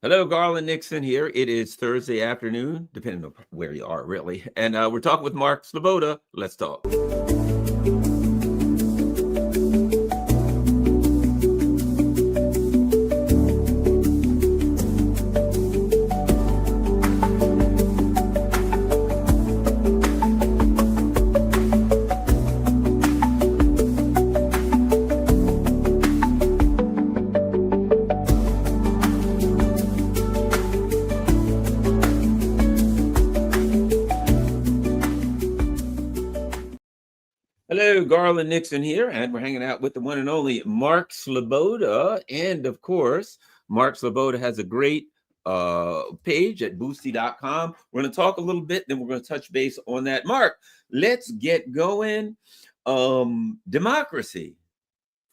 Hello, Garland Nixon here. It is Thursday afternoon, depending on where you are, really. And we're talking with Mark Sleboda. Let's talk. Hello, Garland Nixon here, and we're hanging out with the one and only Mark Sleboda. And of course, Mark Sleboda has a great page at Boosty.com. We're going to talk a little bit, then we're going to touch base on that. Mark, let's get going. Democracy,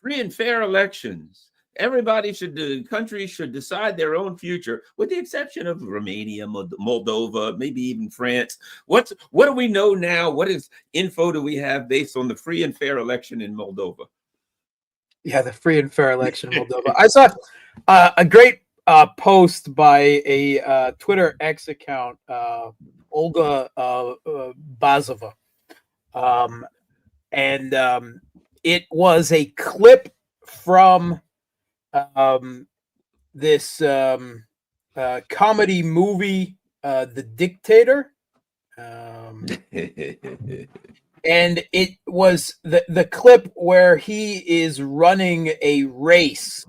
free and fair elections. The country should decide their own future, with the exception of Romania, Moldova, maybe even France. What do we know now? What info do we have based on the free and fair election in Moldova? Yeah, the free and fair election in Moldova. I saw a great post by a Twitter X account, Olga Bazova, and it was a clip from this comedy movie, The Dictator. And it was the clip where he is running a race,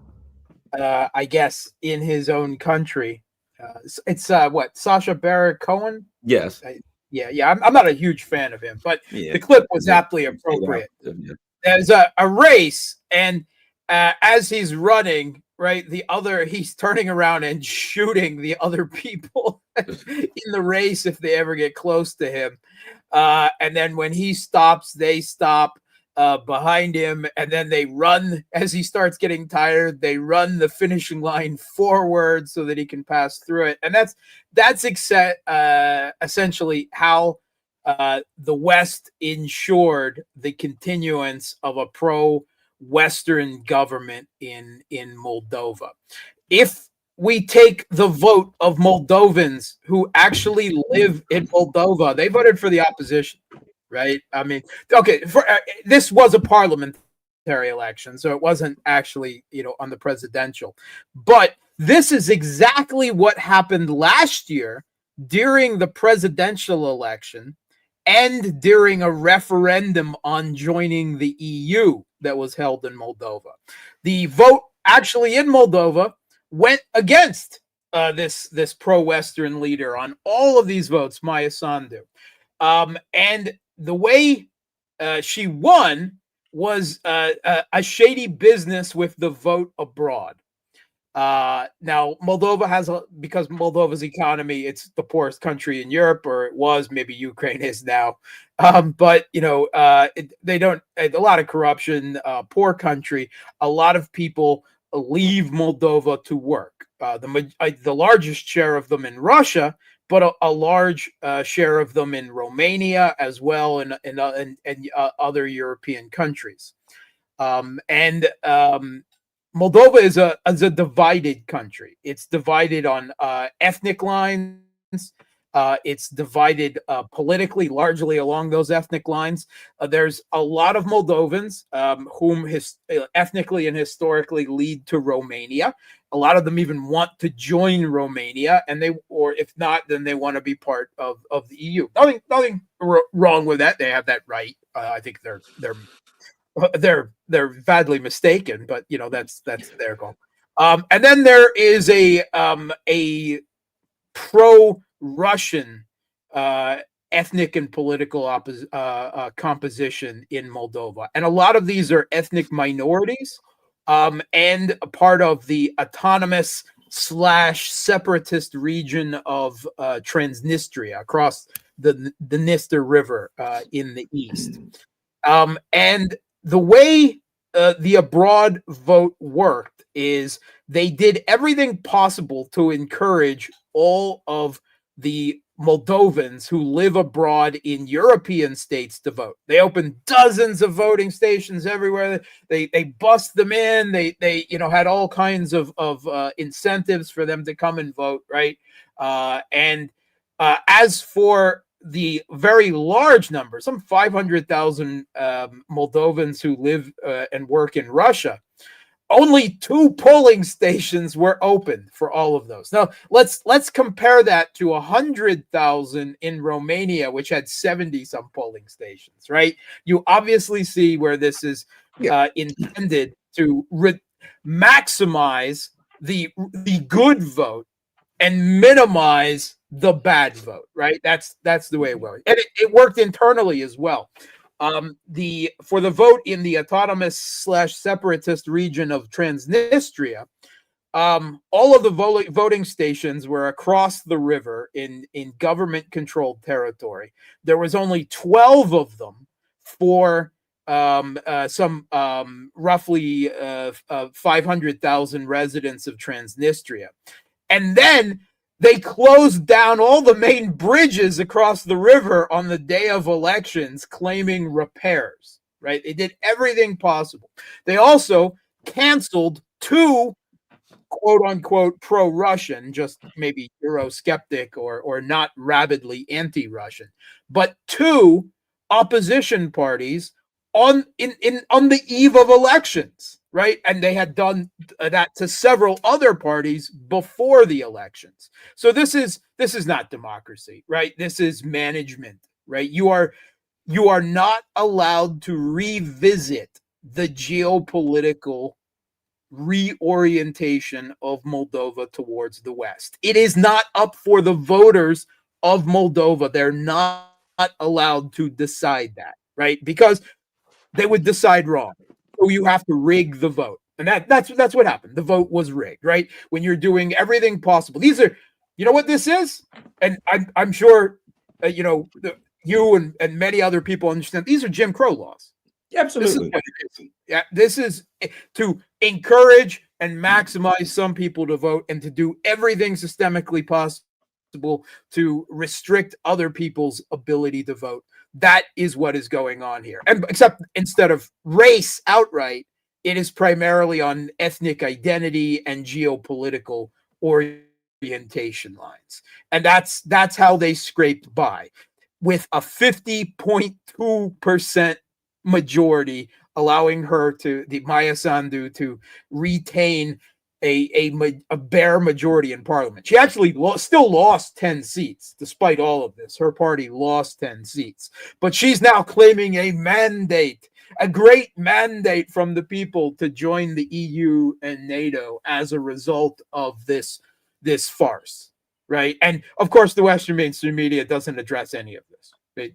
I guess, in his own country. It's what, Sacha Baron Cohen? Yes. Yeah. I'm not a huge fan of him, but the clip was aptly appropriate. Yeah. There's a race, and as he's running, right, he's turning around and shooting the other people in the race if they ever get close to him. And then when he stops, they stop behind him, and then they run. As he starts getting tired, they run the finishing line forward so that he can pass through it. And that's essentially how the West ensured the continuance of a pro-Western government in Moldova. If we take the vote of Moldovans who actually live in Moldova, they voted for the opposition, right? I mean, okay, this was a parliamentary election, so it wasn't actually, on the presidential. But this is exactly what happened last year during the presidential election and during a referendum on joining the EU that was held in Moldova. The vote actually in Moldova went against this pro-Western leader on all of these votes, Maya Sandu. And the way she won was a shady business with the vote abroad. Now, Moldova because Moldova's economy, it's the poorest country in Europe, or it was, maybe Ukraine is now. But, they don't, a lot of corruption, poor country, a lot of people leave Moldova to work. The largest share of them in Russia, but a large share of them in Romania as well, and other European countries. Moldova is a divided country. It's divided on ethnic lines. It's divided politically, largely along those ethnic lines. There's a lot of Moldovans whom ethnically and historically lead to Romania. A lot of them even want to join Romania, or if not, then they want to be part of the EU. Nothing wrong with that. They have that right. I think they're badly mistaken, but that's their goal. And then there is a pro-Russian ethnic and political composition in Moldova, and a lot of these are ethnic minorities, and a part of the autonomous / separatist region of Transnistria across the Dniester River in the east. And the way the abroad vote worked is they did everything possible to encourage all of the Moldovans who live abroad in European states to vote. They opened dozens of voting stations everywhere. They bust them in. They had all kinds of incentives for them to come and vote, right? And as for the very large number, some 500,000 Moldovans who live and work in Russia, only 2 polling stations were open for all of those. Now let's compare that to 100,000 in Romania, which had 70 some polling stations. Right? You obviously see where this is intended to maximize the good vote and minimize the bad vote. Right? That's the way it worked, and it worked internally as well. For the vote in the autonomous/separatist region of Transnistria, all of the voting stations were across the river in government-controlled territory. There was only 12 of them for some roughly 500,000 residents of Transnistria, and then they closed down all the main bridges across the river on the day of elections, claiming repairs, right? They did everything possible. They also canceled 2 quote unquote pro-Russian, just maybe Eurosceptic or not rabidly anti-Russian, but 2 opposition parties on the eve of elections, right? And they had done that to several other parties before the elections. So this is not democracy, right? This is management, right? You are not allowed to revisit the geopolitical reorientation of Moldova towards the West. It is not up for the voters of Moldova. They're not allowed to decide that, right? Because they would decide wrong. So you have to rig the vote. And that's what happened. The vote was rigged, right? When you're doing everything possible. These are, you know what this is? And I'm sure, you and many other people understand, these are Jim Crow laws. Absolutely. This is to encourage and maximize some people to vote and to do everything systemically possible to restrict other people's ability to vote. That is what is going on here. And except instead of race outright, it is primarily on ethnic identity and geopolitical orientation lines. And that's how they scraped by, with a 50.2% majority, allowing her the Maya Sandu to retain a bare majority in parliament. She actually still lost 10 seats despite all of this. Her party lost 10 seats, but she's now claiming a great mandate from the people to join the EU and NATO as a result of this farce, right? And of course, the Western mainstream media doesn't address any of this. They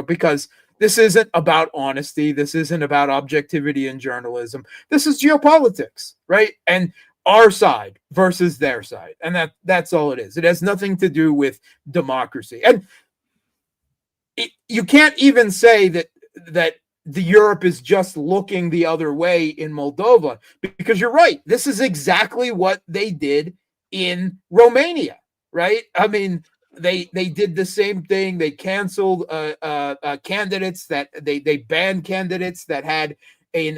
because this isn't about honesty. This isn't about objectivity in journalism. This is geopolitics, right? And our side versus their side. And that's all it is. It has nothing to do with democracy. And you can't even say that the Europe is just looking the other way in Moldova, because you're right. This is exactly what they did in Romania, right? I mean, they did the same thing. They canceled candidates that they banned candidates that had a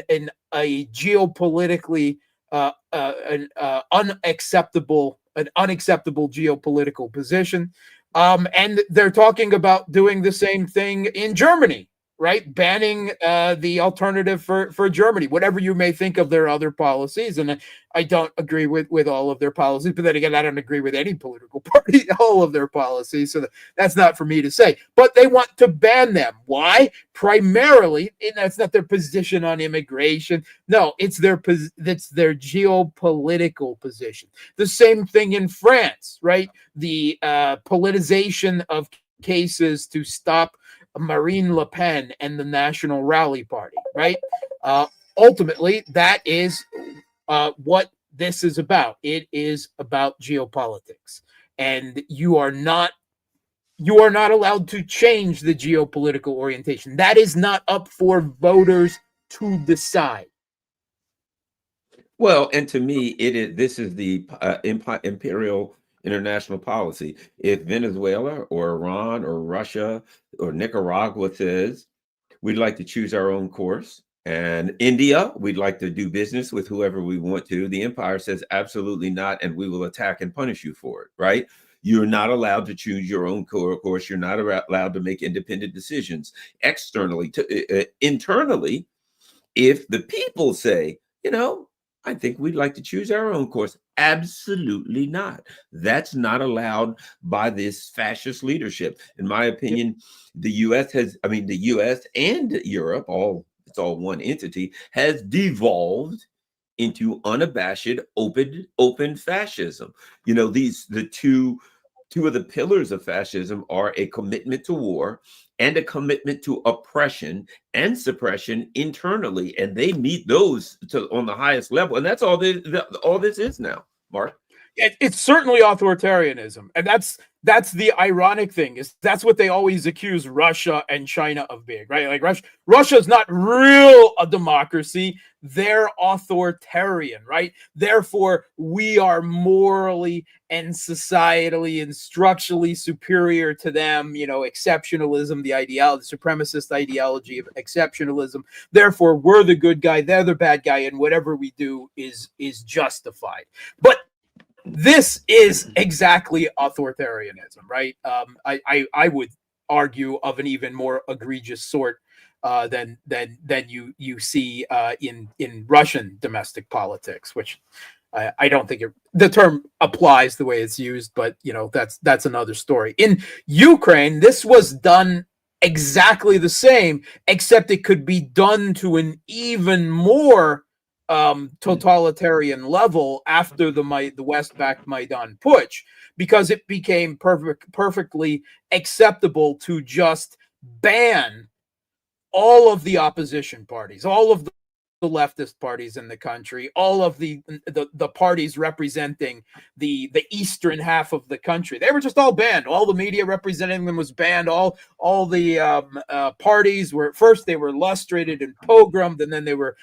geopolitically an unacceptable geopolitical position. And they're talking about doing the same thing in Germany, right? Banning the alternative for Germany, whatever you may think of their other policies. And I don't agree with all of their policies, but then again, I don't agree with any political party, all of their policies. So that's not for me to say, but they want to ban them. Why? Primarily, and that's not their position on immigration. No, it's their geopolitical position. The same thing in France, right? The politicization of cases to stop Marine Le Pen and the National Rally Party, right? Ultimately, that is what this is about. It is about geopolitics, and you are not allowed to change the geopolitical orientation. That is not up for voters to decide. Well, and to me, this is the imperial international policy. If Venezuela or Iran or Russia or Nicaragua says, we'd like to choose our own course, and India, we'd like to do business with whoever we want to, the empire says, absolutely not, and we will attack and punish you for it, right? You're not allowed to choose your own course. You're not allowed to make independent decisions externally. Internally, if the people say, I think we'd like to choose our own course, absolutely not. That's not allowed by this fascist leadership. In my opinion, the US and Europe, it's all one entity, has devolved into unabashed, open fascism. The two of the pillars of fascism are a commitment to war and a commitment to oppression and suppression internally, and they meet those on the highest level, and that's all this is now, Mark. It's certainly authoritarianism, and that's the ironic thing, is that's what they always accuse Russia and China of being, right? Like Russia's not real a democracy, they're authoritarian, right? Therefore, we are morally and societally and structurally superior to them. Exceptionalism, the supremacist ideology of exceptionalism. Therefore, we're the good guy, they're the bad guy, and whatever we do is justified. But this is exactly authoritarianism, right? I would argue of an even more egregious sort than you see in Russian domestic politics, which I don't think the term applies the way it's used, but that's another story. In Ukraine, this was done exactly the same, except it could be done to an even more totalitarian level after the West-backed Maidan putsch, because it became perfectly acceptable to just ban all of the opposition parties, all of the leftist parties in the country, all of the parties representing the eastern half of the country. They were just all banned. All the media representing them was banned. All the parties were, first they were lustrated and pogromed, and then they were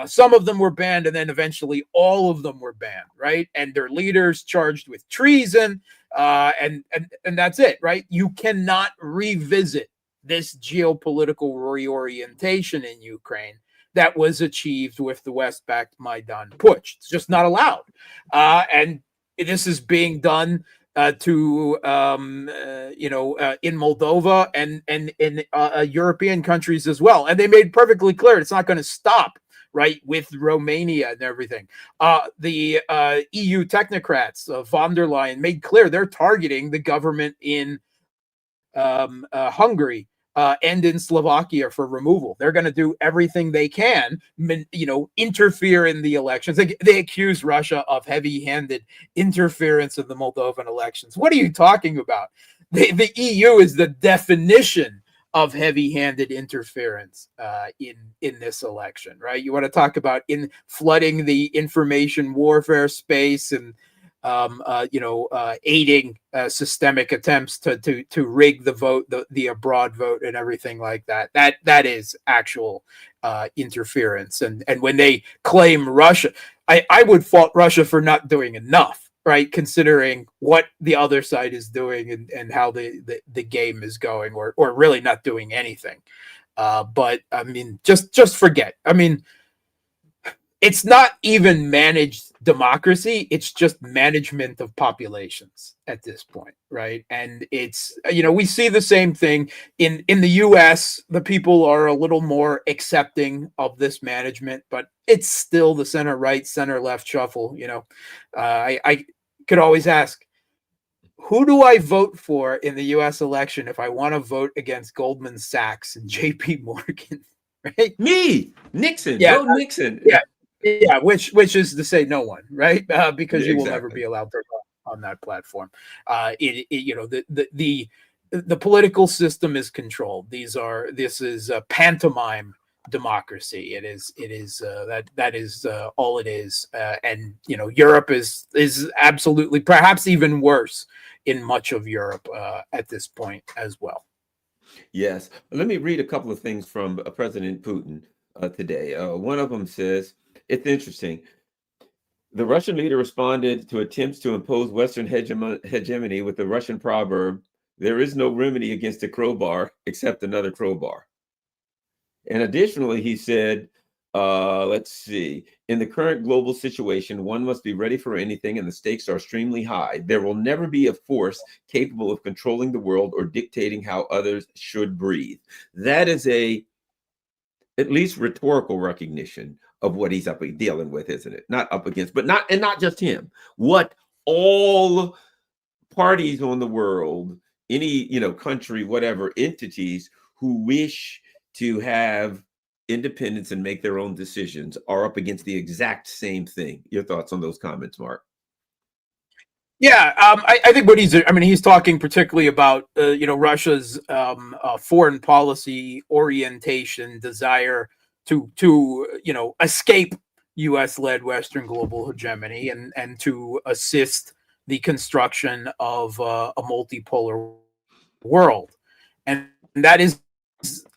some of them were banned, and then eventually all of them were banned, right? And their leaders charged with treason, and that's it, right? You cannot revisit this geopolitical reorientation in Ukraine that was achieved with the West-backed Maidan putsch. It's just not allowed. And this is being done in Moldova and in European countries as well. And they made perfectly clear it's not going to stop, right, with Romania and everything. The EU technocrats, von der Leyen, made clear they're targeting the government in Hungary and in Slovakia for removal. They're going to do everything they can, interfere in the elections. They accuse Russia of heavy-handed interference in the Moldovan elections. What are you talking about? The EU is the definition of heavy-handed interference in this election, right? You want to talk about flooding the information warfare space and aiding systemic attempts to rig the vote, the abroad vote, and everything like that. That is actual interference. And when they claim Russia, I would fault Russia for not doing enough, right? Considering what the other side is doing and how the game is going, or really not doing anything. But I mean, just forget. I mean, it's not even managed democracy. It's just management of populations at this point, right? And it's, we see the same thing in the US. The people are a little more accepting of this management, but it's still the center right, center left shuffle. I could always ask, who do I vote for in the US election if I want to vote against Goldman Sachs and JP Morgan? Right? Me, Nixon. Yeah, Vote Nixon. Yeah, which is to say no one, right? Because you will never Exactly. be allowed to run on that platform. The political system is controlled. This is a pantomime democracy. It is that is all it is. And Europe is absolutely, perhaps even worse in much of Europe at this point as well. Yes. Let me read a couple of things from President Putin today. One of them says, it's interesting. The Russian leader responded to attempts to impose Western hegemony with the Russian proverb, "There is no remedy against a crowbar except another crowbar." And additionally, he said, let's see, in the current global situation, one must be ready for anything, and the stakes are extremely high. There will never be a force capable of controlling the world or dictating how others should breathe. That is a at least rhetorical recognition of what he's dealing with, isn't it? Not up against, but not just him. What all parties on the world, any country, whatever entities who wish to have independence and make their own decisions are up against the exact same thing. Your thoughts on those comments, Mark? Yeah, I think what he's talking particularly about, Russia's foreign policy orientation, desire to escape U.S.-led Western global hegemony and to assist the construction of a multipolar world, and that is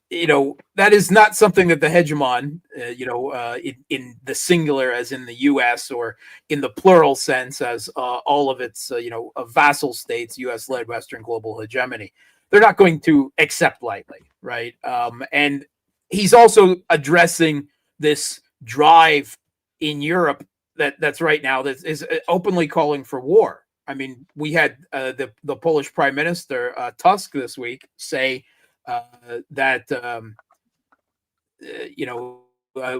that is not something that the hegemon, in the singular as in the U.S. or in the plural sense as all of its, vassal states, U.S.-led Western global hegemony, they're not going to accept lightly, right? And he's also addressing this drive in Europe that's right now that is openly calling for war. I mean, we had the Polish Prime Minister Tusk this week say that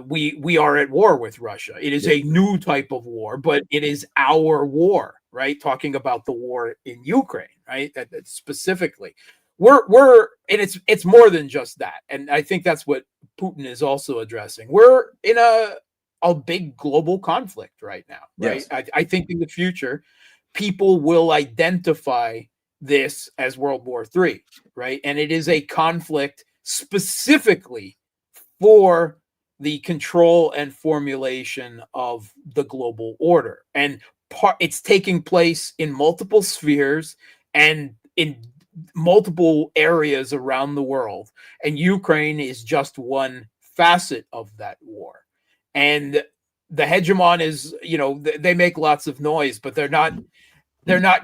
we are at war with Russia. It is a new type of war, but it is our war, right? Talking about the war in Ukraine, right? That specifically, we're and it's more than just that, and I think that's what Putin is also addressing. We're in a big global conflict right now, right? Yes. I think in the future, people will identify this as World War III, right? And it is a conflict specifically for the control and formulation of the global order. And it's taking place in multiple spheres and in multiple areas around the world. And Ukraine is just one facet of that war. And the hegemon is, they make lots of noise, but they're not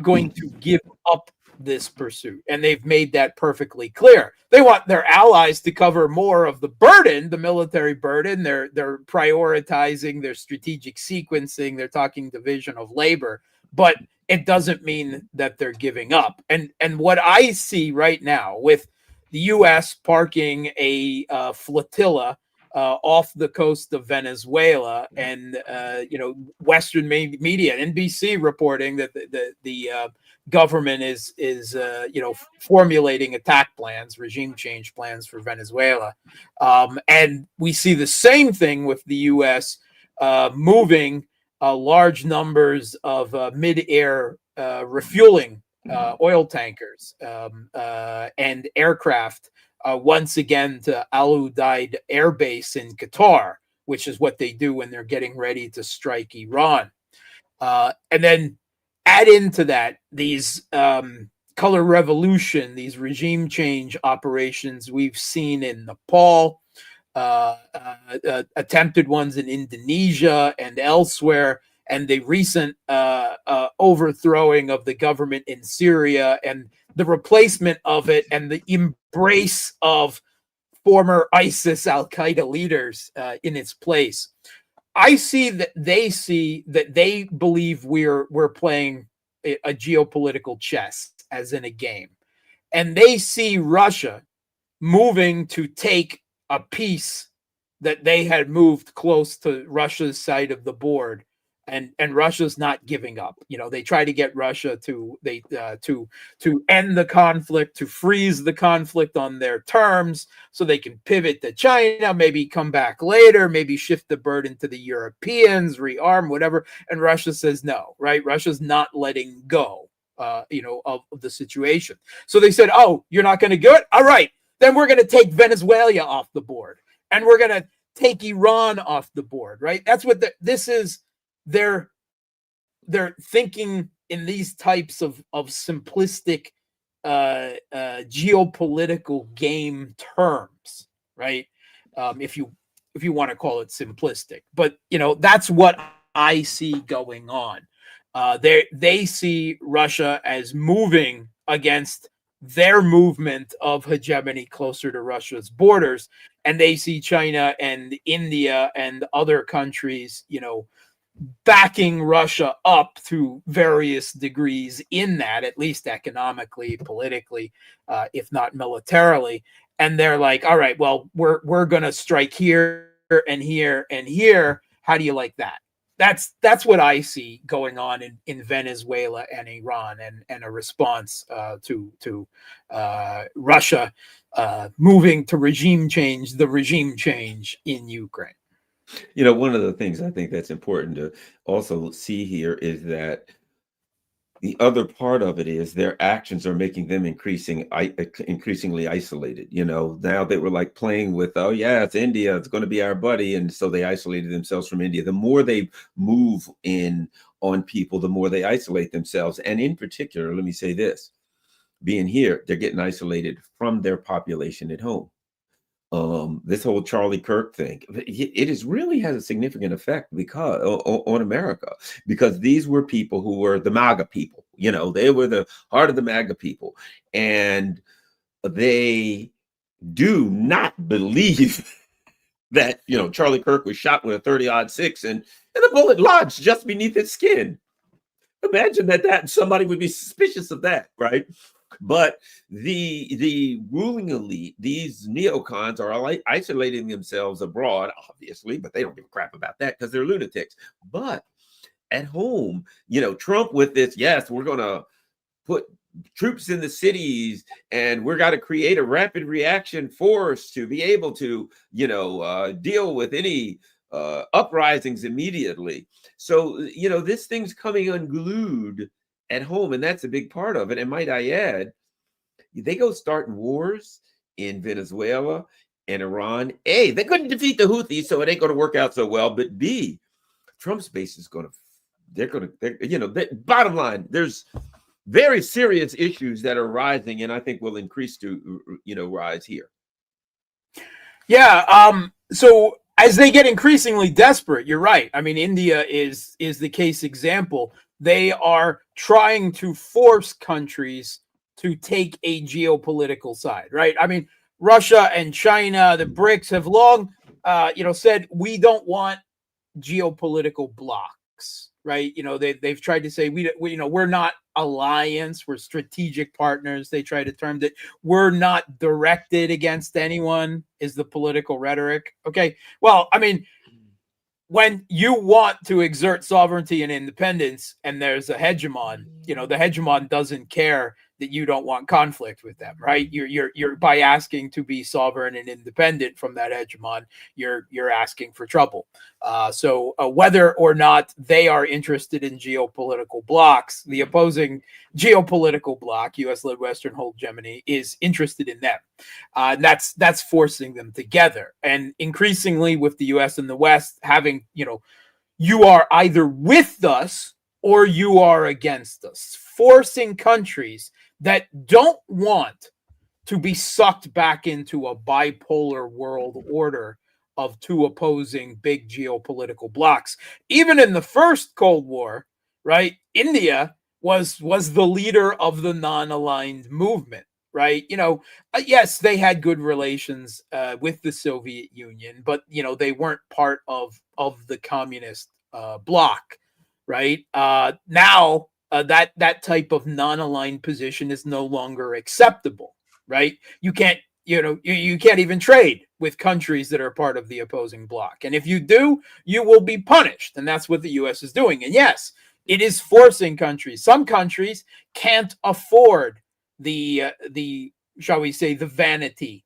going to give up this pursuit, and they've made that perfectly clear. They want their allies to cover more of the burden, the military burden. They're prioritizing their strategic sequencing. They're talking division of labor, but it doesn't mean that they're giving up. And what I see right now with the U.S. parking a flotilla off the coast of Venezuela, and Western media, NBC reporting that the government is formulating attack plans, regime change plans for Venezuela, and we see the same thing with the U.S. Moving large numbers of mid-air refueling oil tankers and aircraft once again to Al Udeid Air Base in Qatar, which is what they do when they're getting ready to strike Iran. And then add into that these color revolution, these regime change operations we've seen in Nepal, attempted ones in Indonesia and elsewhere, and the recent overthrowing of the government in Syria and the replacement of it and the embrace of former ISIS Al-Qaeda leaders in its place. I see that they believe we're playing a geopolitical chess, as in a game. And they see Russia moving to take a piece that they had moved close to Russia's side of the board. And Russia's not giving up. They try to get Russia to end the conflict, to freeze the conflict on their terms, so they can pivot to China, maybe come back later, maybe shift the burden to the Europeans, rearm, whatever. And Russia says no, right? Russia's not letting go, of the situation. So they said, "Oh, you're not going to do it? All right, then we're going to take Venezuela off the board, and we're going to take Iran off the board." Right? That's what this is. They're thinking in these types of simplistic geopolitical game terms, right? If you want to call it simplistic, but that's what I see going on. They see Russia as moving against their movement of hegemony closer to Russia's borders, and they see China and India and other countries, backing Russia up to various degrees in that, at least economically, politically, if not militarily. And they're like, all right, well, we're going to strike here and here and here. How do you like that? That's what I see going on in Venezuela and Iran, and a response to Russia moving to the regime change in Ukraine. One of the things I think that's important to also see here is that the other part of it is their actions are making them increasingly isolated. Now they were like playing with, oh yeah, it's India, it's going to be our buddy. And so they isolated themselves from India. The more they move in on people, the more they isolate themselves. And in particular, let me say this, being here, they're getting isolated from their population at home. This whole Charlie Kirk thing, it really has a significant effect on America, because these were people who were the MAGA people. They were the heart of the MAGA people, and they do not believe that Charlie Kirk was shot with a 30-06 and the bullet lodged just beneath his skin. Imagine that somebody would be suspicious of that, right? But the ruling elite, these neocons, are isolating themselves abroad, obviously, but they don't give a crap about that because they're lunatics. But at home, Trump with this, yes, we're going to put troops in the cities and we're got to create a rapid reaction force to be able to, deal with any uprisings immediately. So, this thing's coming unglued at home, and that's a big part of it. And might I add, they go starting wars in Venezuela and Iran. A, they couldn't defeat the Houthis, so it ain't going to work out so well. But B, Trump's base is bottom line, there's very serious issues that are rising, and I think will increase to, rise here. Yeah. So as they get increasingly desperate, you're right. I mean, India is the case example. They are trying to force countries to take a geopolitical side, right? I mean, Russia and China, the BRICS have long, said we don't want geopolitical blocks, right? They've tried to say we're not alliance, we're strategic partners. They try to term it. We're not directed against anyone, is the political rhetoric. Okay, well, I mean, when you want to exert sovereignty and independence and there's a hegemon, the hegemon doesn't care that you don't want conflict with them, right? You're by asking to be sovereign and independent from that hegemon, you're asking for trouble. So whether or not they are interested in geopolitical blocks, the opposing geopolitical bloc, U.S.-led Western hegemony, is interested in them. And that's forcing them together. And increasingly with the U.S. and the West having, you are either with us or you are against us, forcing countries that don't want to be sucked back into a bipolar world order of two opposing big geopolitical blocs. Even in the first Cold War, right, India was the leader of the non-aligned movement, right? Yes, they had good relations with the Soviet Union, but they weren't part of the communist bloc, right? Now that type of non-aligned position is no longer acceptable, right? You can't you can't even trade with countries that are part of the opposing bloc, and if you do, you will be punished, and that's what the U.S. is doing. And yes, it is forcing countries. Some countries can't afford the shall we say, the vanity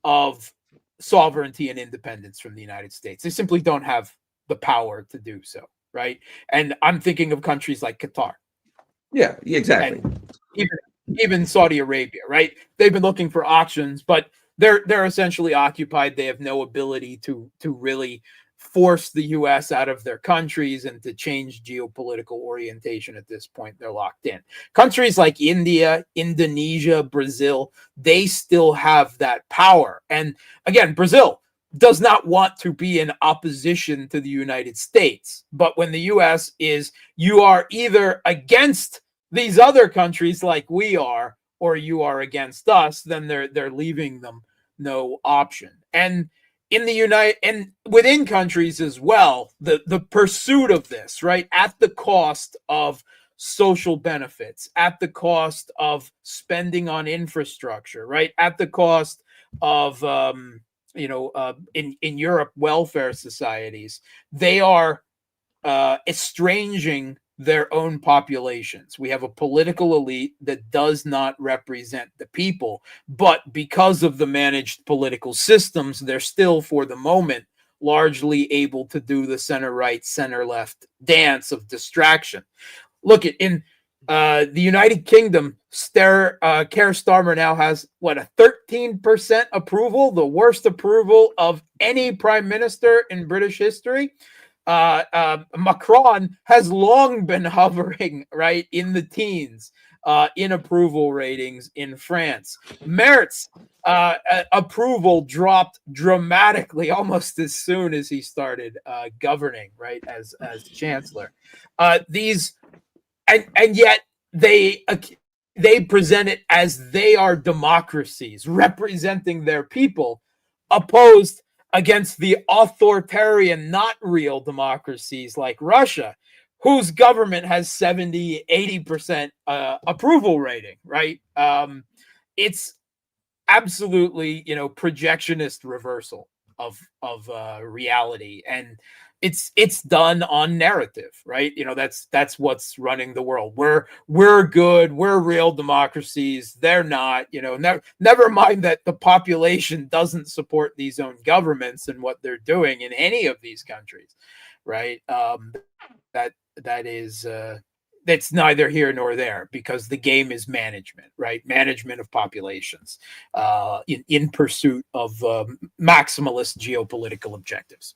of sovereignty and independence from the United States. They simply don't have the power to do so, right? And I'm thinking of countries like Qatar. Yeah, exactly. And even Saudi Arabia, right? They've been looking for options, but they're essentially occupied. They have no ability to really force the U.S. out of their countries and to change geopolitical orientation at this point. They're locked in. Countries like India, Indonesia, Brazil, they still have that power. And again, Brazil, does not want to be in opposition to the United States. But when the US is, you are either against these other countries like we are, or you are against us, then they're leaving them no option. And in the United and within countries as well, the pursuit of this, right, at the cost of social benefits, at the cost of spending on infrastructure, right, at the cost of in Europe, welfare societies, they are estranging their own populations. We have a political elite that does not represent the people, but because of the managed political systems, they're still, for the moment, largely able to do the center right, center left dance of distraction. Look, in the United Kingdom, Keir Starmer now has a 13% approval, the worst approval of any prime minister in British history. Macron has long been hovering right in the teens in approval ratings in France. Merz approval dropped dramatically almost as soon as he started governing, right, as chancellor. And yet they present it as they are democracies representing their people, opposed against the authoritarian, not real democracies like Russia, whose government has 70-80% approval rating, right? It's absolutely, projectionist reversal of reality, and it's done on narrative, right? That's what's running the world. We're good, we're real democracies, they're not. Never mind that the population doesn't support these own governments and what they're doing in any of these countries, right? That is that's neither here nor there, because the game is management, right? Management of populations in pursuit of maximalist geopolitical objectives.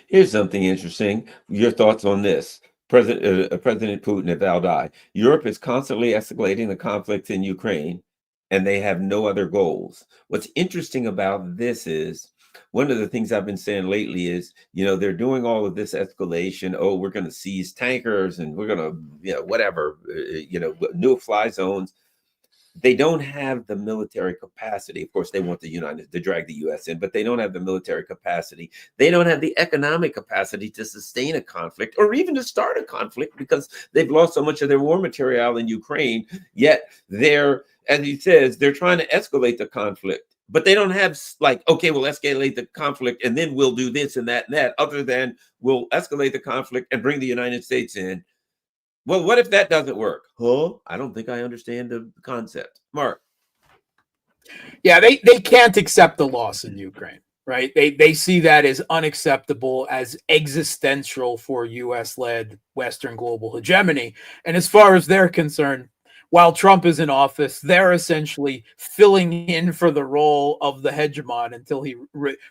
Here's something interesting. Your thoughts on this. President Putin at Valdai. Europe is constantly escalating the conflict in Ukraine, and they have no other goals. What's interesting about this is, one of the things I've been saying lately is, they're doing all of this escalation. Oh, we're going to seize tankers and we're going to, whatever, no fly zones. They don't have the military capacity. Of course, they want to drag the US in, but they don't have the military capacity. They don't have the economic capacity to sustain a conflict or even to start a conflict, because they've lost so much of their war material in Ukraine. Yet they're, as he says, they're trying to escalate the conflict. But they don't have okay, we'll escalate the conflict and then we'll do this and that, other than we'll escalate the conflict and bring the United States in. Well, what if that doesn't work? Huh? I don't think I understand the concept. Mark. Yeah, they can't accept the loss in Ukraine, right? They see that as unacceptable, as existential for US-led Western global hegemony. And as far as they're concerned, while Trump is in office, they're essentially filling in for the role of the hegemon until he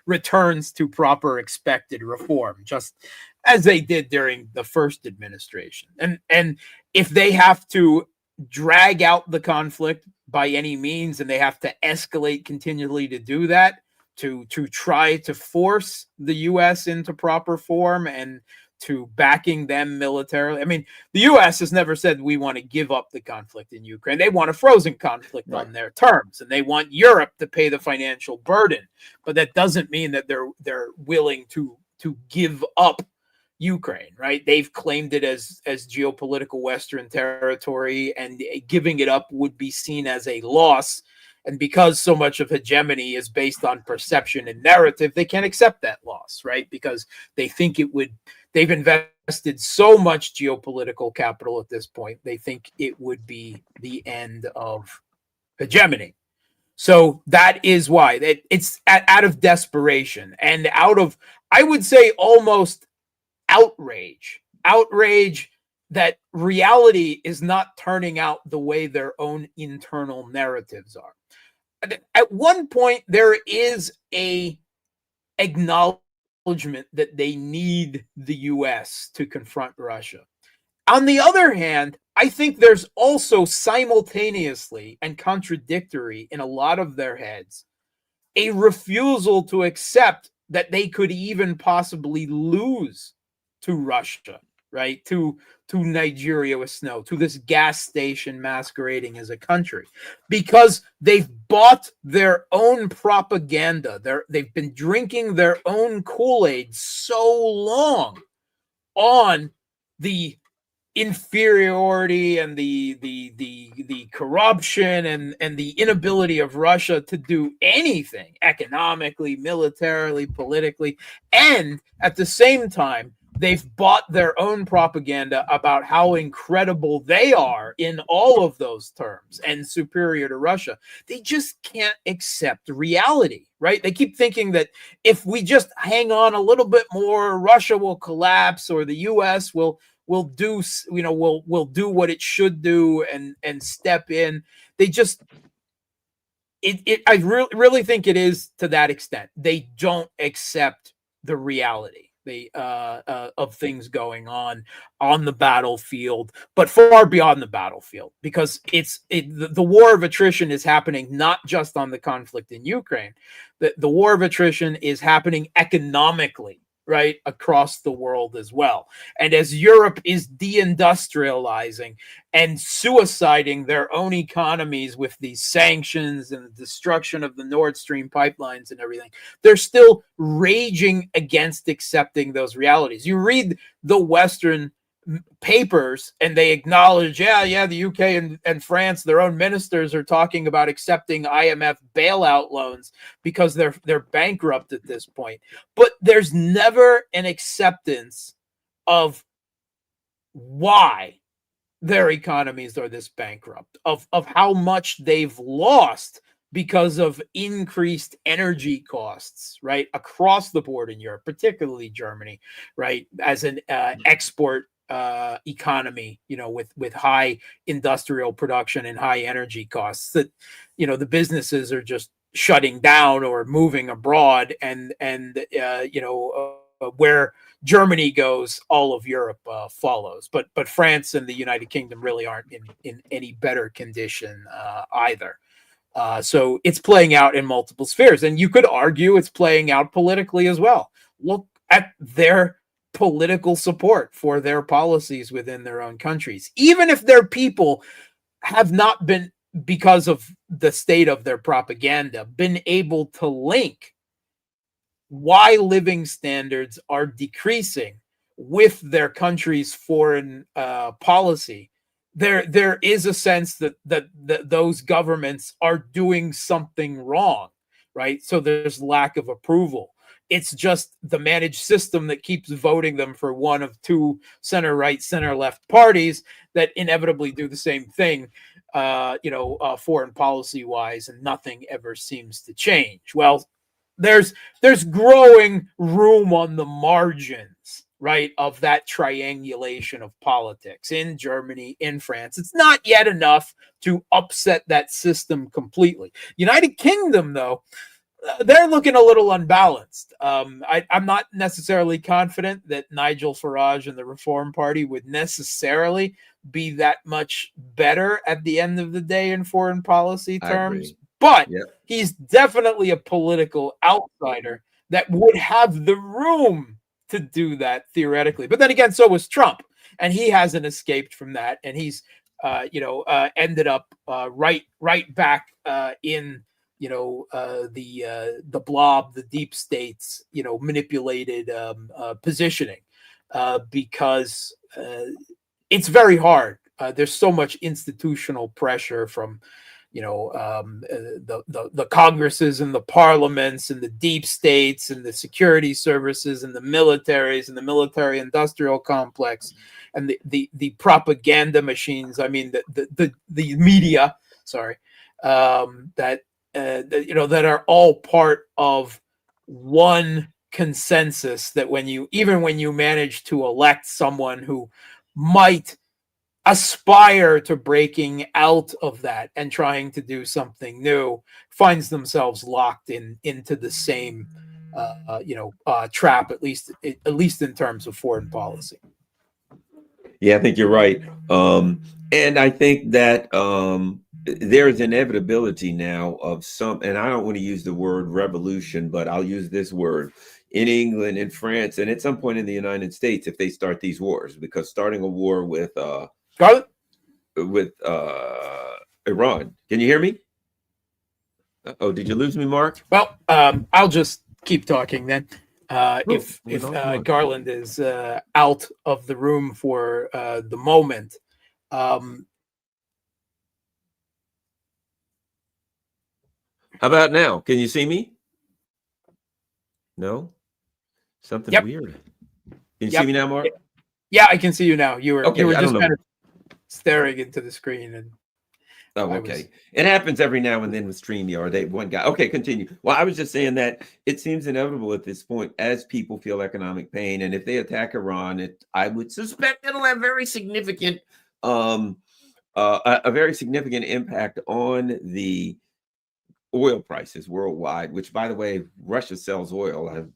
returns to proper expected reform, just as they did during the first administration. And if they have to drag out the conflict by any means, and they have to escalate continually to do that, to try to force the US into proper form and to backing them militarily. I mean, the US has never said we want to give up the conflict in Ukraine. They want a frozen conflict right on their terms, and they want Europe to pay the financial burden. But that doesn't mean that they're willing to give up Ukraine, right? They've claimed it as geopolitical Western territory, and giving it up would be seen as a loss. And because so much of hegemony is based on perception and narrative, they can't accept that loss, right? Because they think they've invested so much geopolitical capital at this point, they think it would be the end of hegemony. So that is why it's out of desperation and out of, I would say, almost outrage that reality is not turning out the way their own internal narratives are. At one point, there is a acknowledgement that they need the US to confront Russia. On the other hand, I think there's also simultaneously and contradictory in a lot of their heads a refusal to accept that they could even possibly lose to Russia, right? To Nigeria with snow, to this gas station masquerading as a country, because they've bought their own propaganda. They've been drinking their own Kool-Aid so long on the inferiority and the corruption and the inability of Russia to do anything economically, militarily, politically, and at the same time they've bought their own propaganda about how incredible they are in all of those terms and superior to Russia. They just can't accept reality, right? They keep thinking that if we just hang on a little bit more, Russia will collapse, or the US will do, will do what it should do and step in. They just, I really think it is to that extent. They don't accept the reality of things going on the battlefield, but far beyond the battlefield, because the war of attrition is happening not just on the conflict in Ukraine. The war of attrition is happening economically, right, across the world as well. And as Europe is deindustrializing and suiciding their own economies with these sanctions and the destruction of the Nord Stream pipelines and everything, they're still raging against accepting those realities. You read the Western papers and they acknowledge, the UK and France, their own ministers are talking about accepting IMF bailout loans because they're bankrupt at this point. But there's never an acceptance of why their economies are this bankrupt, of how much they've lost because of increased energy costs, right, across the board in Europe, particularly Germany, right, as an export economy, with high industrial production and high energy costs, that the businesses are just shutting down or moving abroad, and where Germany goes, all of Europe follows. But France and the United Kingdom really aren't in any better condition either. So it's playing out in multiple spheres, and you could argue it's playing out politically as well. Look at their political support for their policies within their own countries, even if their people have not been, because of the state of their propaganda, been able to link why living standards are decreasing with their country's foreign policy. There is a sense that those governments are doing something wrong, right? So there's lack of approval. It's just the managed system that keeps voting them for one of two center-right, center-left parties that inevitably do the same thing, foreign policy-wise, and nothing ever seems to change. Well, there's growing room on the margins, right, of that triangulation of politics in Germany, in France. It's not yet enough to upset that system completely. United Kingdom, though, they're looking a little unbalanced. I'm not necessarily confident that Nigel Farage and the Reform Party would necessarily be that much better at the end of the day in foreign policy terms. But he's definitely a political outsider that would have the room to do that theoretically. But then again, so was Trump, and he hasn't escaped from that, and he's ended up right back in the blob, the deep states, manipulated positioning, because it's very hard. There's so much institutional pressure from the Congresses and the parliaments and the deep states and the security services and the militaries and the military industrial complex and the propaganda machines. I mean, the media, sorry, that are all part of one consensus, that when you manage to elect someone who might aspire to breaking out of that and trying to do something new, finds themselves locked into the same trap, at least in terms of foreign policy. Yeah, I think you're right. And I think that there's inevitability now of some, and I don't want to use the word revolution, but I'll use this word in England, in France, and at some point in the United States if they start these wars, because starting a war with Iran. Can you hear me? Oh, did you lose me, Mark? Well, I'll just keep talking then. If Garland is out of the room for the moment. How about now? Can you see me? No? Something weird. Can you see me now, Mark? Yeah, I can see you now. You were just kind of staring into the screen and okay. It happens every now and then with StreamYard. One guy. Okay, continue. Well, I was just saying that it seems inevitable at this point as people feel economic pain, and if they attack Iran, I would suspect it'll have very significant a very significant impact on the oil prices worldwide, which, by the way, Russia sells oil.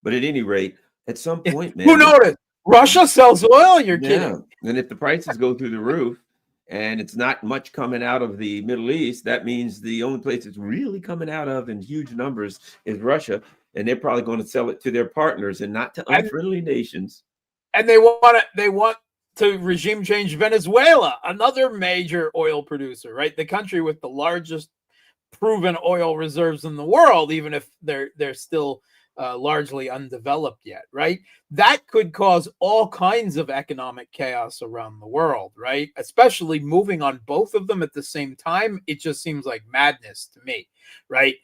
But at any rate, at some point, man. Who noticed? Russia sells oil? You're kidding. And if the prices go through the roof and it's not much coming out of the Middle East, that means the only place it's really coming out of in huge numbers is Russia. And they're probably going to sell it to their partners and not to unfriendly nations. And they want to regime change Venezuela, another major oil producer, right? The country with the largest proven oil reserves in the world, even if they're still largely undeveloped yet, right? That could cause all kinds of economic chaos around the world, right? Especially moving on both of them at the same time. It just seems like madness to me, right?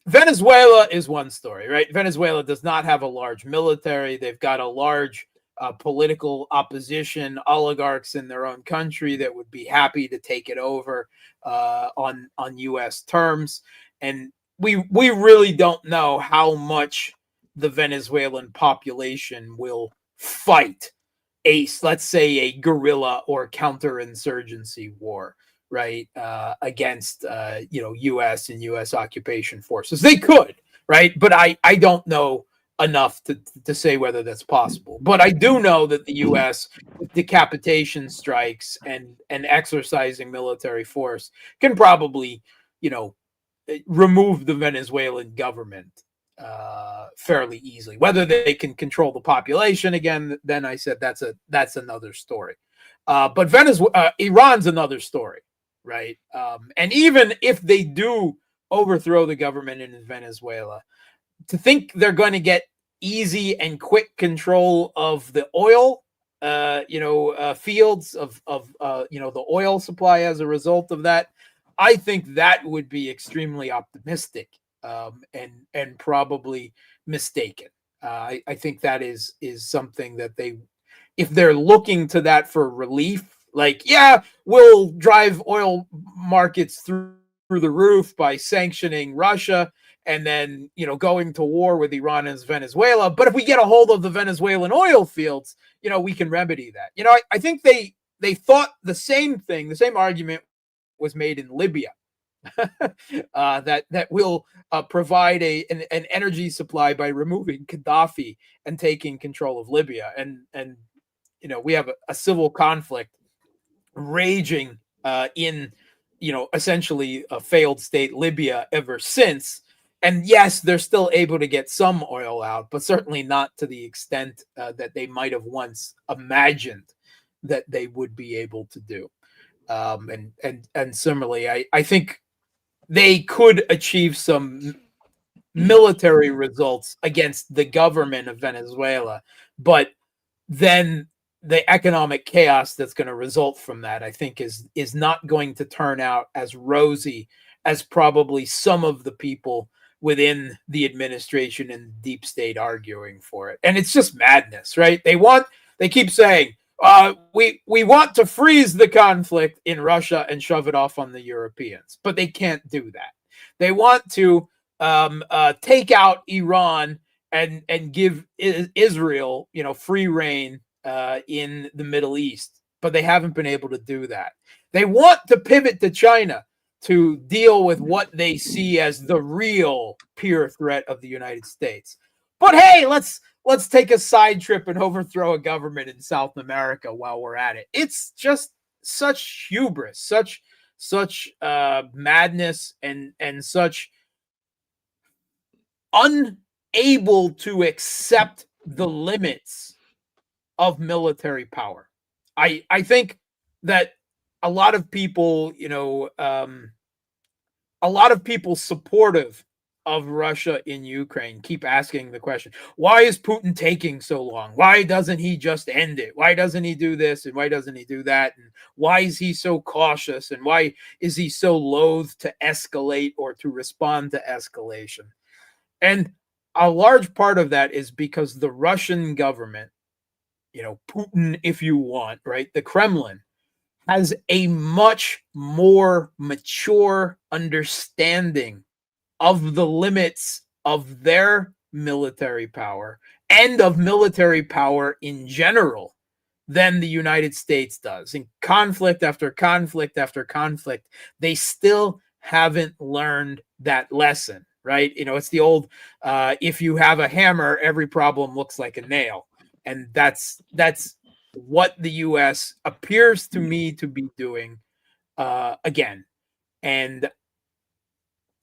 Venezuela is one story, right? Venezuela does not have a large military. They've got a large political opposition, oligarchs in their own country that would be happy to take it over on U.S. terms. And we really don't know how much the Venezuelan population will fight let's say a guerrilla or counterinsurgency war, right, against U.S. and U.S. occupation forces. They could, right, but I don't know enough to say whether that's possible. But I do know that the U.S. with decapitation strikes and exercising military force can probably, remove the Venezuelan government fairly easily. Whether they can control the population again, then I said that's another story. But Iran's another story, right? And even if they do overthrow the government in Venezuela, to think they're going to get easy and quick control of the oil, fields of the oil supply as a result of that, I think that would be extremely optimistic and probably mistaken. I think that is something that if they're looking to that for relief, like, we'll drive oil markets through the roof by sanctioning Russia and then, going to war with Iran and Venezuela. But if we get a hold of the Venezuelan oil fields, we can remedy that. I think they thought the same argument was made in Libya, that will provide an energy supply by removing Gaddafi and taking control of Libya. And we have a civil conflict raging in, essentially a failed state Libya ever since. And yes, they're still able to get some oil out, but certainly not to the extent that they might have once imagined that they would be able to do. And similarly, I think they could achieve some military results against the government of Venezuela, but then the economic chaos that's going to result from that, I think, is not going to turn out as rosy as probably some of the people within the administration and deep state arguing for it. And it's just madness, right? They keep saying, we want to freeze the conflict in Russia and shove it off on the Europeans, but they can't do that. They want to take out Iran and give Israel, free reign in the Middle East, but they haven't been able to do that. They want to pivot to China to deal with what they see as the real peer threat of the United States. But hey, let's take a side trip and overthrow a government in South America while we're at it. It's just such hubris, such madness and such unable to accept the limits of military power. I think that a lot of people, a lot of people supportive of Russia in Ukraine keep asking the question, why is Putin taking so long? Why doesn't he just end it? Why doesn't he do this? And why doesn't he do that? And why is he so cautious? And why is he so loath to escalate or to respond to escalation? And a large part of that is because the Russian government, Putin, if you want, right? The Kremlin has a much more mature understanding of the limits of their military power and of military power in general than the United States does. In conflict after conflict after conflict, they still haven't learned that lesson, right? It's the old, if you have a hammer, every problem looks like a nail. And that's what the U.S. appears to me to be doing again. And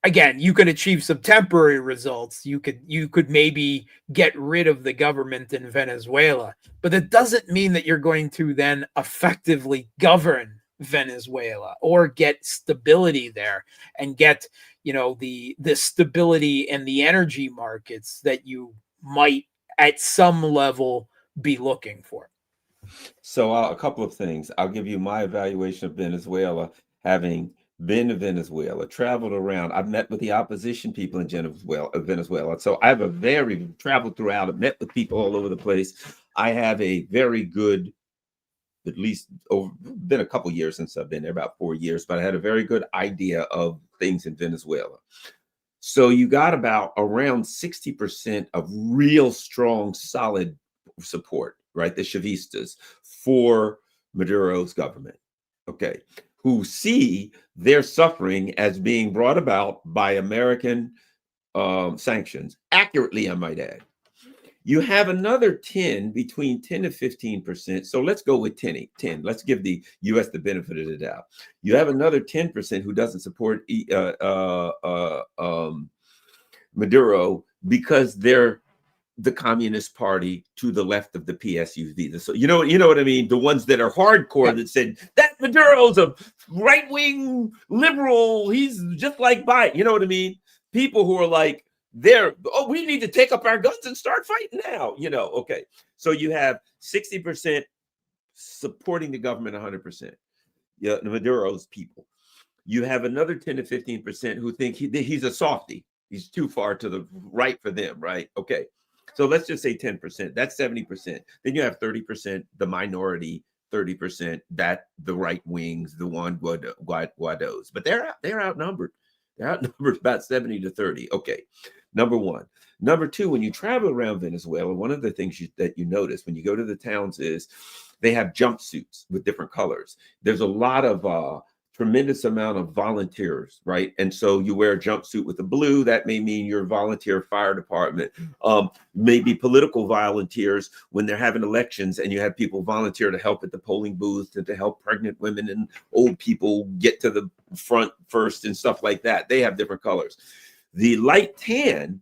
again, you could achieve some temporary results. You could maybe get rid of the government in Venezuela, but that doesn't mean that you're going to then effectively govern Venezuela or get stability there and get, the stability and the energy markets that you might at some level be looking for. So a couple of things. I'll give you my evaluation of Venezuela, having been to Venezuela, traveled around. I've met with the opposition people in Venezuela. So I have traveled throughout, I've met with people all over the place. I have a very good, at least been a couple years since I've been there, about 4 years, but I had a very good idea of things in Venezuela. So you got about around 60% of real strong, solid support, right? The Chavistas for Maduro's government, okay, who see their suffering as being brought about by American sanctions, accurately, I might add. You have another 10, between 10 to 15%. So let's go with 10. Let's give the U.S. the benefit of the doubt. You have another 10% who doesn't support Maduro because they're the Communist Party to the left of the PSUV. So you know what I mean? The ones that are hardcore that said that Maduro's a right-wing liberal. He's just like Biden. You know what I mean? People who are like, we need to take up our guns and start fighting now. Okay. So you have 60% supporting the government 100%. Yeah, Maduro's people. You have another 10 to 15% who think he's a softie. He's too far to the right for them, right? Okay. So let's just say 10%. That's 70%. Then you have 30%, the minority, 30%, that the right wings, the Juan Guaidos. But they're outnumbered. They're outnumbered about 70 to 30. Okay. Number one. Number two, when you travel around Venezuela, one of the things that you notice when you go to the towns is they have jumpsuits with different colors. There's a lot of tremendous amount of volunteers, right? And so you wear a jumpsuit with the blue, that may mean you're a volunteer fire department, maybe political volunteers when they're having elections and you have people volunteer to help at the polling booth and to help pregnant women and old people get to the front first and stuff like that. They have different colors. The light tan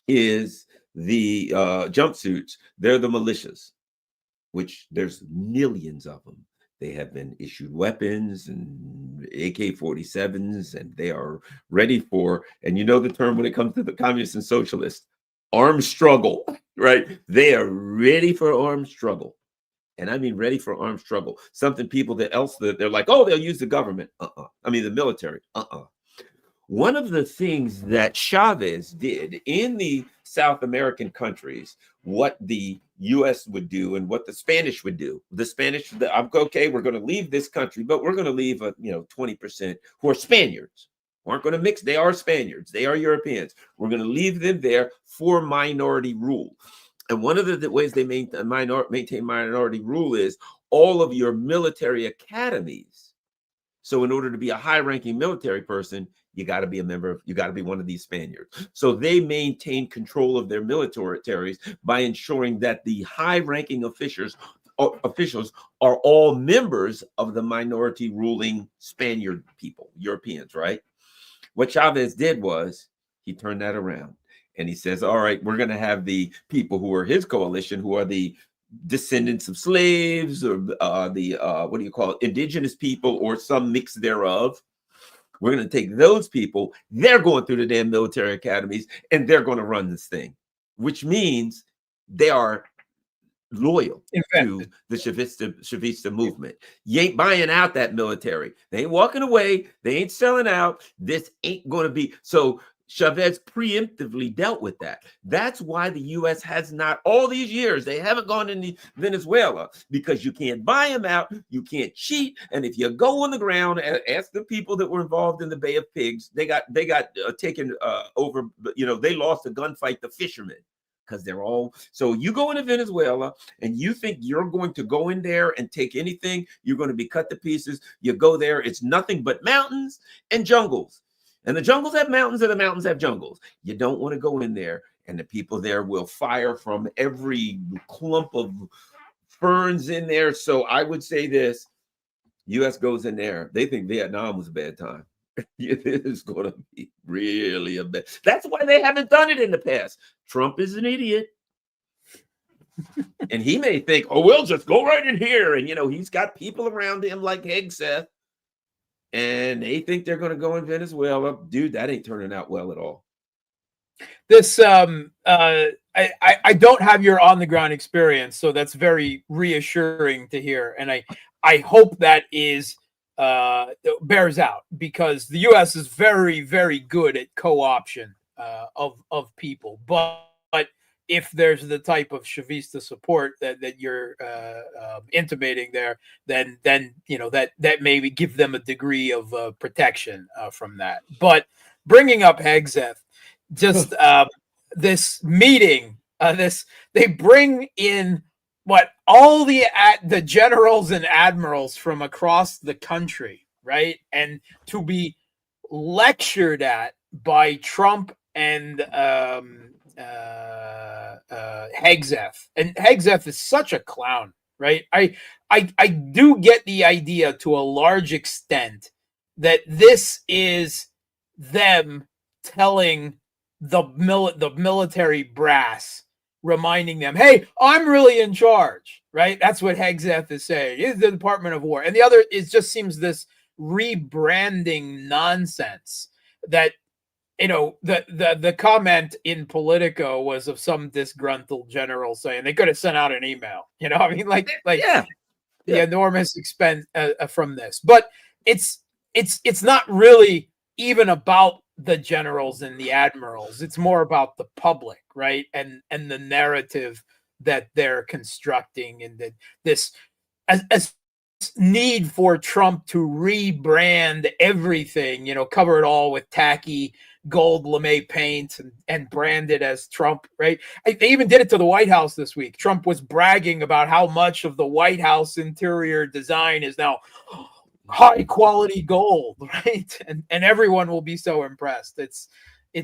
is the jumpsuits. They're the militias, which there's millions of them. They have been issued weapons and AK-47s, and they are ready for, and you know the term when it comes to the communists and socialists, armed struggle, right? They are ready for armed struggle. And I mean ready for armed struggle. Something people they're like, oh, they'll use the government. I mean the military. One of the things that Chavez did in the South American countries, what the U.S. would do and what the Spanish would do. The Spanish, I'm okay, we're going to leave this country, but we're going to leave 20% who are Spaniards. Aren't going to mix. They are Spaniards. They are Europeans. We're going to leave them there for minority rule. And one of the ways they maintain minority rule is all of your military academies. So in order to be a high-ranking military person, you got to be you got to be one of these Spaniards. So they maintain control of their militaries by ensuring that the high-ranking officers officials are all members of the minority ruling Spaniard people, Europeans, right? What Chavez did was he turned that around and he says, all right, we're going to have the people who are his coalition, who are the descendants of slaves or the what do you call it, indigenous people or some mix thereof. We're going to take those people. They're going through the damn military academies and they're going to run this thing, which means they are loyal to the Chavista movement. You ain't buying out that military. They ain't walking away. They ain't selling out. This ain't going to be. So Chavez preemptively dealt with that. That's why the U.S. has not, all these years, they haven't gone into Venezuela, because you can't buy them out, you can't cheat, and if you go on the ground, ask the people that were involved in the Bay of Pigs, they got taken over, they lost a gunfight to fishermen. Because they're all, so you go into Venezuela and you think you're going to go in there and take anything, you're going to be cut to pieces. You go there, it's nothing but mountains and jungles. And the jungles have mountains and the mountains have jungles. You don't want to go in there, and the people there will fire from every clump of ferns in there. So I would say this, U.S. goes in there, they think Vietnam was a bad time. It's going to be really a bad. That's why they haven't done it in the past. Trump is an idiot. And he may think, oh, we'll just go right in here. And, he's got people around him like Hegseth. And they think they're going to go in Venezuela. Dude, that ain't turning out well at all. This, I don't have your on-the-ground experience, so that's very reassuring to hear. And I hope that bears out, because the U.S. is very, very good at co-option of people. But if there's the type of Chavista support that you're intimating there, then that maybe give them a degree of protection from that. But bringing up Hegseth, just this meeting, they bring in all the generals and admirals from across the country, right? And to be lectured at by Trump and Hegseth. And Hegseth is such a clown, right? I do get the idea to a large extent that this is them telling the military brass, reminding them, hey, I'm really in charge, right? That's what Hegseth is saying. It's the Department of War. And the other, it just seems this rebranding nonsense that, the comment in Politico was of some disgruntled general saying they could have sent out an email, the enormous expense from this. But it's not really even about the generals and the admirals. It's more about the public, right? And the narrative that they're constructing, and that this as need for Trump to rebrand everything, cover it all with tacky gold lame paint and brand it as Trump, right? They even did it to the White House this week. Trump was bragging about how much of the White House interior design is now high quality gold, right? And everyone will be so impressed. It's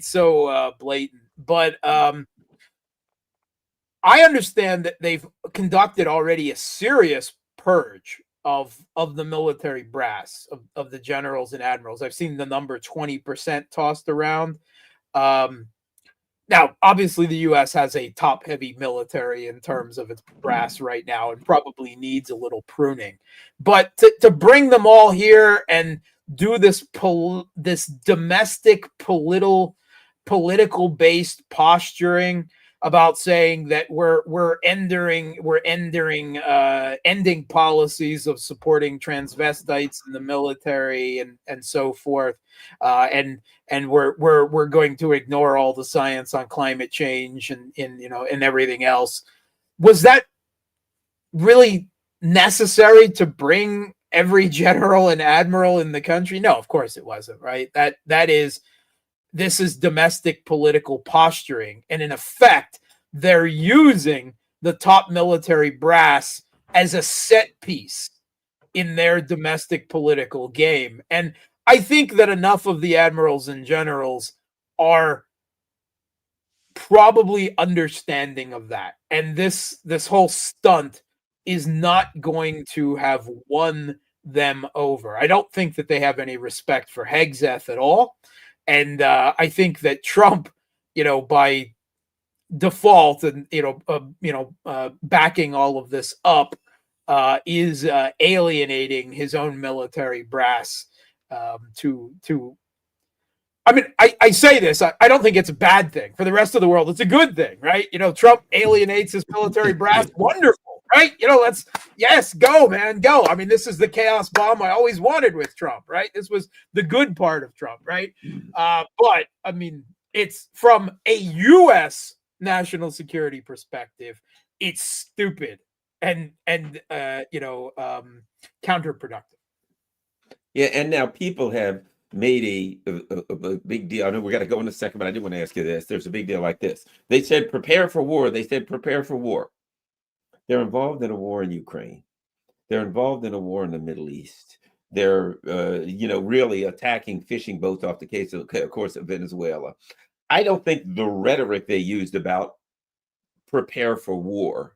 so blatant. But I understand that they've conducted already a serious purge of the military brass, of the generals and admirals. I've seen the number 20% tossed around. Now, obviously, the U.S. has a top-heavy military in terms of its brass right now, and probably needs a little pruning. But to bring them all here and do this domestic political-based posturing about saying that we're ending policies of supporting transvestites in the military and so forth, and we're going to ignore all the science on climate change and everything else. Was that really necessary to bring every general and admiral in the country? No, of course it wasn't, right? This is domestic political posturing. And in effect, they're using the top military brass as a set piece in their domestic political game. And I think that enough of the admirals and generals are probably understanding of that. And this whole stunt is not going to have won them over. I don't think that they have any respect for Hegseth at all. And I think that Trump, by default and, backing all of this up, is alienating his own military brass to I mean, I say this, I don't think it's a bad thing. For the rest of the world, it's a good thing, right? Trump alienates his military brass. Wonderful, right? Yes, go, man, go. I mean, this is the chaos bomb I always wanted with Trump, right? This was the good part of Trump, right? But, I mean, it's from a U.S. national security perspective, it's stupid and counterproductive. Yeah, and now people have made a big deal. I know we got to go in a second, but I did want to ask you this. There's a big deal like this. They said prepare for war. They said prepare for war. They're involved in a war in Ukraine. They're involved in a war in the Middle East. They're really attacking fishing boats off the case of course of Venezuela. I don't think the rhetoric they used about prepare for war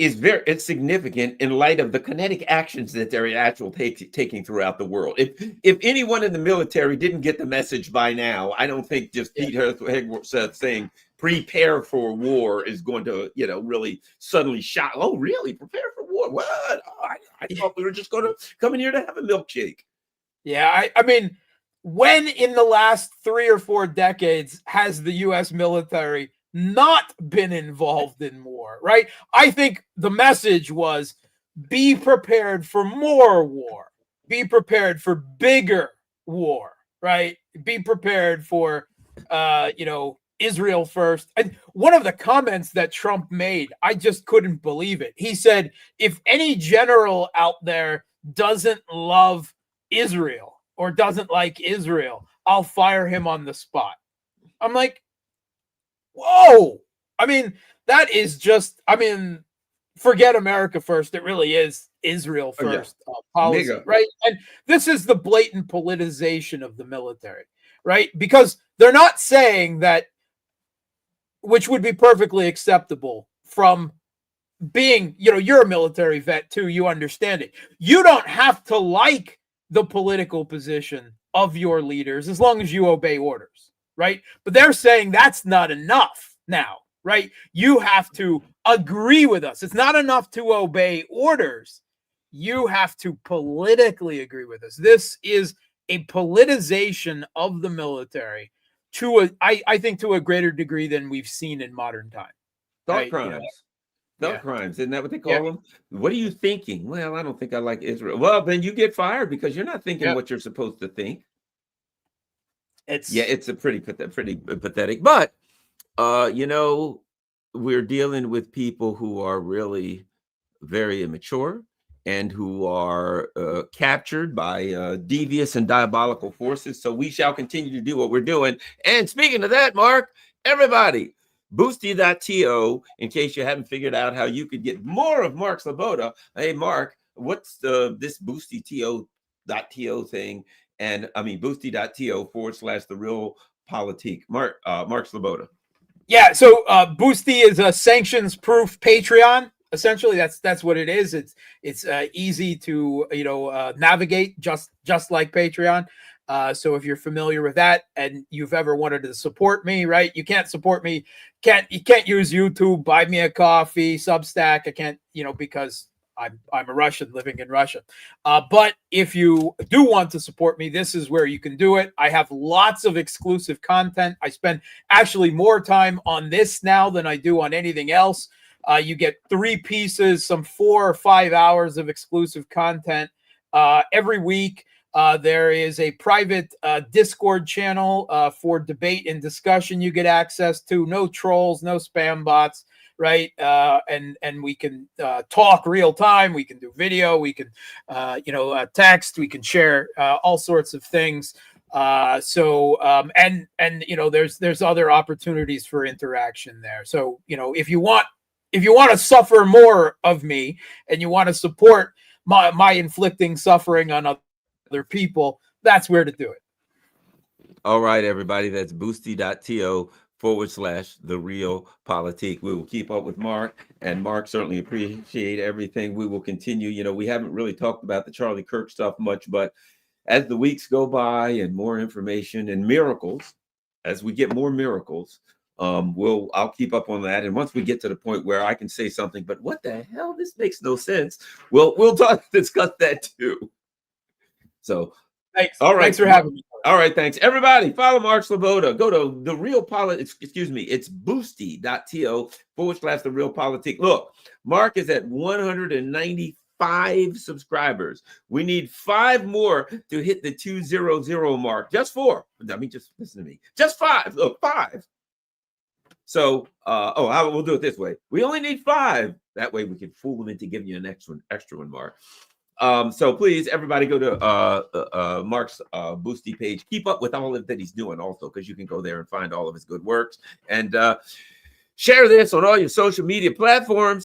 it's significant in light of the kinetic actions that they're actually taking throughout the world. If anyone in the military didn't get the message by now, I don't think just Pete Hegseth saying prepare for war is going to really suddenly shock. Oh, really? Prepare for war? What? Oh, I thought we were just going to come in here to have a milkshake. Yeah, I mean, when in the last 3 or 4 decades has the U.S. military not been involved in war, right? I think the message was be prepared for more war, be prepared for bigger war, right? Be prepared for, Israel first. And one of the comments that Trump made, I just couldn't believe it. He said, if any general out there doesn't love Israel or doesn't like Israel, I'll fire him on the spot. I'm like, whoa. I mean, that is just, forget America first. It really is Israel first policy, right? And this is the blatant politicization of the military, right? Because they're not saying that, which would be perfectly acceptable from being, you're a military vet too, you understand it. You don't have to like the political position of your leaders as long as you obey orders, right? But they're saying that's not enough now, right? You have to agree with us. It's not enough to obey orders. You have to politically agree with us. This is a politicization of the military I think to a greater degree than we've seen in modern time. Thought crimes. Thought crimes. Isn't that what they call them? What are you thinking? Well, I don't think I like Israel. Well, then you get fired because you're not thinking what you're supposed to think. It's a pretty pathetic. But we're dealing with people who are really very immature and who are captured by devious and diabolical forces. So we shall continue to do what we're doing. And speaking of that, Mark, everybody, Boosty.to, in case you haven't figured out how you could get more of Mark Sleboda. Hey, Mark, what's this Boosty.to thing? And Boosty.to / the real politique. Mark Sleboda. Yeah, so Boosty is a sanctions-proof Patreon. Essentially, that's what it is. It's easy to navigate, just like Patreon. So if you're familiar with that and you've ever wanted to support me, right? You can't support me. You can't use YouTube, buy me a coffee, Substack. I can't, because I'm a Russian living in Russia. But if you do want to support me, this is where you can do it. I have lots of exclusive content. I spend actually more time on this now than I do on anything else. You get 3 pieces, some 4 or 5 hours of exclusive content every week. There is a private Discord channel for debate and discussion you get access to. No trolls, no spam bots, right? And we can talk real time. We can do video. We can, text. We can share all sorts of things. There's other opportunities for interaction there. So, if you want to suffer more of me and you want to support my inflicting suffering on other people, that's where to do it. All right, everybody. That's Boosty.to /The Real Politique. We will keep up with Mark, and Mark certainly appreciate everything. We will continue. You know, we haven't really talked about the Charlie Kirk stuff much, but as the weeks go by and more information and miracles, as we get more miracles, I'll keep up on that. And once we get to the point where I can say something, but what the hell, this makes no sense, we'll discuss that too. So Thanks. All right. Thanks for having me. All right. Thanks. Everybody, follow Mark Sleboda. Go to The Real Politic. Excuse me. It's boosty.to /The Real Politique. Look, Mark is at 195 subscribers. We need 5 more to hit the 200 mark. Just 4. I mean, just listen to me. Just 5. Look, 5. So, we'll do it this way. We only need 5. That way we can fool them into giving you an extra one, Mark. So please, everybody, go to Mark's Boosty page. Keep up with all of that he's doing also, because you can go there and find all of his good works. And share this on all your social media platforms.